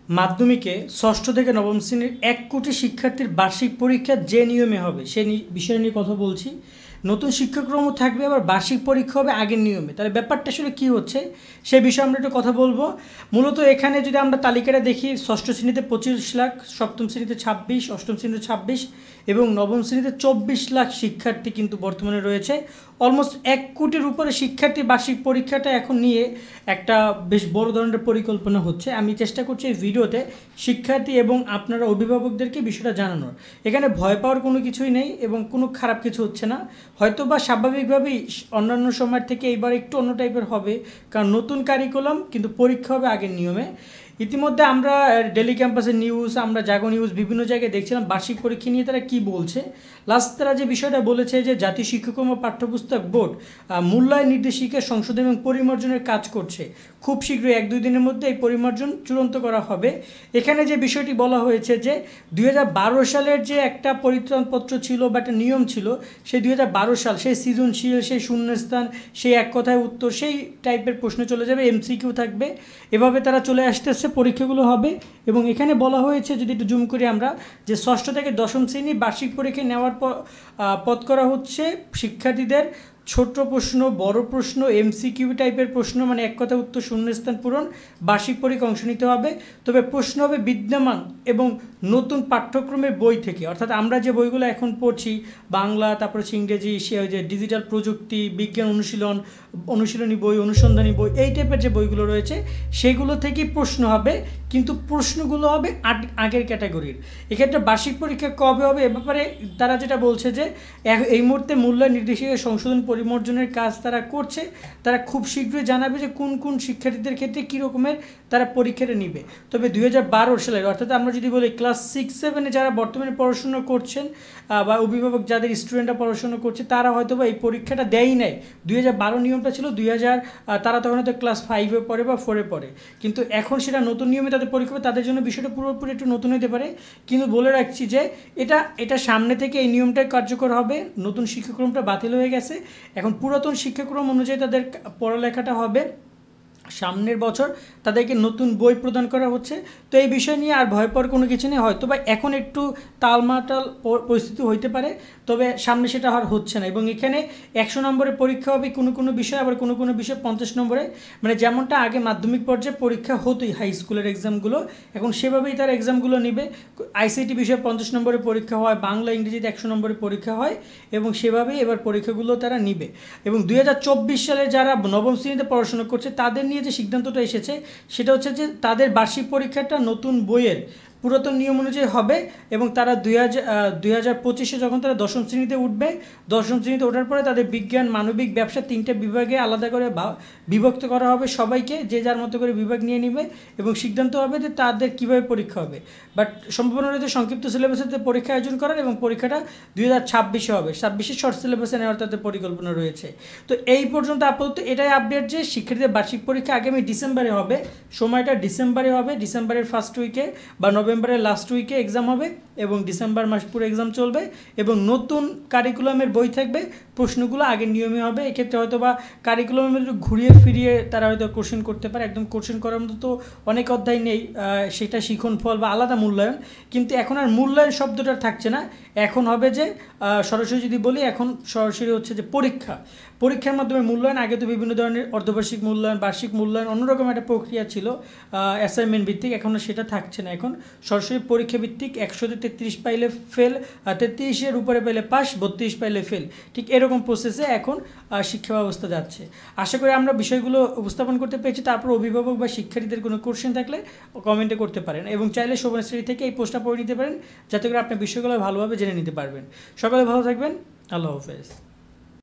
মাধ্যমিকে ষষ্ঠ থেকে নবম শ্রেণীর ১ কোটি শিক্ষার্থীর বার্ষিক পরীক্ষা যে নিয়মে হবে সে বিষয় নিয়ে কথা বলছি। নতুন শিক্ষাক্রম থাকবে, আবার বার্ষিক পরীক্ষা হবে আগের নিয়মে। তাহলে ব্যাপারটা আসলে কী হচ্ছে সে বিষয়ে আমরা একটু কথা বলবো। মূলত এখানে যদি আমরা তালিকাটা দেখি, ষষ্ঠ শ্রেণীতে 25 লাখ, সপ্তম শ্রেণীতে 26, অষ্টম শ্রেণীতে 26 এবং নবম শ্রেণীতে 24 লাখ শিক্ষার্থী কিন্তু বর্তমানে রয়েছে। অলমোস্ট 1 কোটির উপরে শিক্ষার্থী বার্ষিক পরীক্ষাটা এখন নিয়ে একটা বেশ বড় ধরনের পরিকল্পনা হচ্ছে। আমি চেষ্টা করছি এই ভিডিওতে শিক্ষার্থী এবং আপনারা অভিভাবকদেরকে বিষয়টা জানানোর। এখানে ভয় পাওয়ার কোনো কিছুই নেই এবং কোনো খারাপ কিছু হচ্ছে না। হয়তো বা স্বাভাবিকভাবেই অন্যান্য সময়ের থেকে এইবার একটু অন্য টাইপের হবে, কারণ নতুন কারিকুলাম, কিন্তু পরীক্ষা হবে আগের নিয়মে। ইতিমধ্যে আমরা ডেলি ক্যাম্পাসের নিউজ, আমরা জাগো নিউজ বিভিন্ন জায়গায় দেখছিলাম বার্ষিক পরীক্ষা নিয়ে তারা কি বলছে। লাস্ট তারা যে বিষয়টা বলেছে যে জাতীয় শিক্ষাক্রম ও পাঠ্যপুস্তক বোর্ড মূল্যায়ন নির্দেশিকা সংশোধন এবং পরিমার্জনের কাজ করছে। খুব শীঘ্রই 1-2 দিনের মধ্যে এই পরিমার্জন চূড়ান্ত করা হবে। এখানে যে বিষয়টি বলা হয়েছে যে 2012 সালের যে একটা পরিত্রাণপত্র ছিল বা একটা নিয়ম ছিল, সেই 2012 সাল, সেই সৃজনশীল, সেই শূন্যস্থান, সেই এক কথায় উত্তর, সেই টাইপের প্রশ্ন চলে যাবে, এমসিকিউ থাকবে। এভাবে তারা চলে আসতেছে, পরীক্ষাগুলো হবে। এবং এখানে বলা হয়েছে, যদি একটু জুম করি আমরা, যে ষষ্ঠ থেকে দশম শ্রেণী বার্ষিক পরীক্ষা নেওয়ার পথ করা হচ্ছে শিক্ষার্থীদের ছোট প্রশ্ন, বড় প্রশ্ন, এমসিকিউ টাইপের প্রশ্ন, মানে এক কথা উত্তর, শূন্যস্থান পূরণ, বার্ষিক পরীক্ষা অংশ নিতে হবে। তবে প্রশ্ন হবে বিদ্যমান এবং নতুন পাঠ্যক্রমের বই থেকে, অর্থাৎ আমরা যে বইগুলো এখন পড়ছি, বাংলা, তারপর হচ্ছে ইংরেজি, সে যে ডিজিটাল প্রযুক্তি, বিজ্ঞান অনুশীলনী বই, অনুসন্ধানী বই, এই টাইপের যে বইগুলো রয়েছে সেগুলো থেকেই প্রশ্ন হবে, কিন্তু প্রশ্নগুলো হবে আগের ক্যাটাগরির। এক্ষেত্রে বার্ষিক পরীক্ষা কবে হবে এ ব্যাপারে তারা যেটা বলছে যে এই মুহূর্তে মূল্যায়ন নির্দেশিকা সংশোধন পরিমার্জনের কাজ তারা করছে। তারা খুব শীঘ্রই জানাবে যে কোন কোন শিক্ষার্থীদের ক্ষেত্রে কী রকমের তারা পরীক্ষাটা নিবে। তবে 2012 সালের, অর্থাৎ আমরা যদি বলি ক্লাস 6-7-এ যারা বর্তমানে পড়াশোনা করছেন বা অভিভাবক যাদের স্টুডেন্টরা পড়াশোনা করছে, তারা হয়তো বা এই পরীক্ষাটা দেয়ই নাই। 2012 নিয়মটা ছিল 2000, তারা তখন হয়তো ক্লাস 5-এ পড়ে বা 4-এ পড়ে, কিন্তু এখন সেটা নতুন নিয়মে তাদের পরীক্ষা হবে। তাদের জন্য বিষয়টা পুরোপুরি একটু নতুন হতে পারে, কিন্তু বলে রাখছি যে এটা সামনে থেকে এই নিয়মটাই কার্যকর হবে। নতুন শিক্ষাক্রমটা বাতিল হয়ে গেছে, এখন পুরাতন শিক্ষাক্রম অনুযায়ী তাদের পড়ালেখাটা হবে। সামনের বছর তাদেরকে নতুন বই প্রদান করা হচ্ছে। তো এই বিষয় নিয়ে আর ভয় পাওয়ার কোনো কিছু নেই। হয়তো বা এখন একটু তালমাটাল পরিস্থিতি হইতে পারে, তবে সামনে সেটা আর হচ্ছে না। এবং এখানে 100 নম্বরের পরীক্ষা হবে কোনো কোনো বিষয়, আবার কোনো কোনো বিষয় 50 নম্বরে, মানে যেমনটা আগে মাধ্যমিক পর্যায়ে পরীক্ষা হতোই হাই স্কুলের এক্সামগুলো, এখন সেভাবেই তার এক্সামগুলো নেবে। আইসিটি বিষয়ে 50 নম্বরের পরীক্ষা হয়, বাংলা ইংরেজিতে 100 নম্বরের পরীক্ষা হয়, এবং সেভাবেই এবার পরীক্ষাগুলো তারা নিবে। এবং 2024 সালে যারা নবম শ্রেণীতে পড়াশোনা করছে তাদের নিয়ে যে সিদ্ধান্তটা এসেছে সেটা হচ্ছে যে তাদের বার্ষিক পরীক্ষাটা নতুন বইয়ের পুরাতন নিয়ম অনুযায়ী হবে। এবং তারা 2025-এ যখন তারা দশম শ্রেণীতে উঠবে, দশম শ্রেণীতে ওঠার পরে তাদের বিজ্ঞান, মানবিক, ব্যবসা 3টে বিভাগে আলাদা করে বিভক্ত করা হবে। সবাইকে যে যার মতো করে বিভাগ নিয়ে নেবে এবং সিদ্ধান্ত হবে যে তাদের কীভাবে পরীক্ষা হবে। বাট সম্ভাবনা রয়েছে সংক্ষিপ্ত সিলেবাসেতে পরীক্ষা আয়োজন করার, এবং পরীক্ষাটা 2026-এ হবে। 26-এ শর্ট সিলেবাসে নেওয়ার তাদের পরিকল্পনা রয়েছে। তো এই পর্যন্ত আপাতত এটাই আপডেট যে শিক্ষার্থীদের বার্ষিক পরীক্ষা আগামী ডিসেম্বরে হবে। সময়টা ডিসেম্বরে হবে, ডিসেম্বরের ফার্স্ট উইকে বা নভেম্বরের লাস্ট উইকে এক্সাম হবে, এবং ডিসেম্বর মাস পুরো এক্সাম চলবে। এবং নতুন কারিকুলামের বই থাকবে, প্রশ্নগুলো আগের নিয়মে হবে। এক্ষেত্রে হয়তো বা কারিকুলামের মধ্যে ঘুরিয়ে ফিরিয়ে তারা হয়তো কোশ্চেন করতে পারে, একদম কোশ্চেন করার মতো তো অনেক অধ্যায় নেই, সেটা শিখন ফল বা আলাদা মূল্যায়ন। কিন্তু এখন আর মূল্যায়ন শব্দটা থাকছে না, এখন হবে যে সরাসরি যদি বলি, এখন সরাসরি হচ্ছে যে পরীক্ষার মাধ্যমে মূল্যায়ন। আগে তো বিভিন্ন ধরনের অর্ধবার্ষিক মূল্যায়ন, বার্ষিক মূল্যায়ন, অন্যরকম একটা প্রক্রিয়া ছিল অ্যাসাইনমেন্ট ভিত্তিক, এখন সেটা থাকছে না। এখন সরাসরি পরীক্ষা ভিত্তিক, 100-তে 33 পাইলে ফেল, 33-এর উপরে পাইলে পাস, 32 পাইলে ফেল, ঠিক এরকম প্রসেসে এখন শিক্ষা ব্যবস্থা যাচ্ছে। আশা করি আমরা বিষয়গুলো উপস্থাপন করতে পেরেছি। তারপর অভিভাবক বা শিক্ষার্থীদের কোনো কোশ্চেন থাকলে কমেন্টে করতে পারেন, এবং চাইলে শোভন স্টাডি থেকে এই পোস্টটা পড়ে নিতে পারেন, যাতে করে আপনার বিষয়গুলো ভালোভাবে জেনে নিতে পারবেন। সকালে ভালো থাকবেন, আল্লাহ হাফেজ।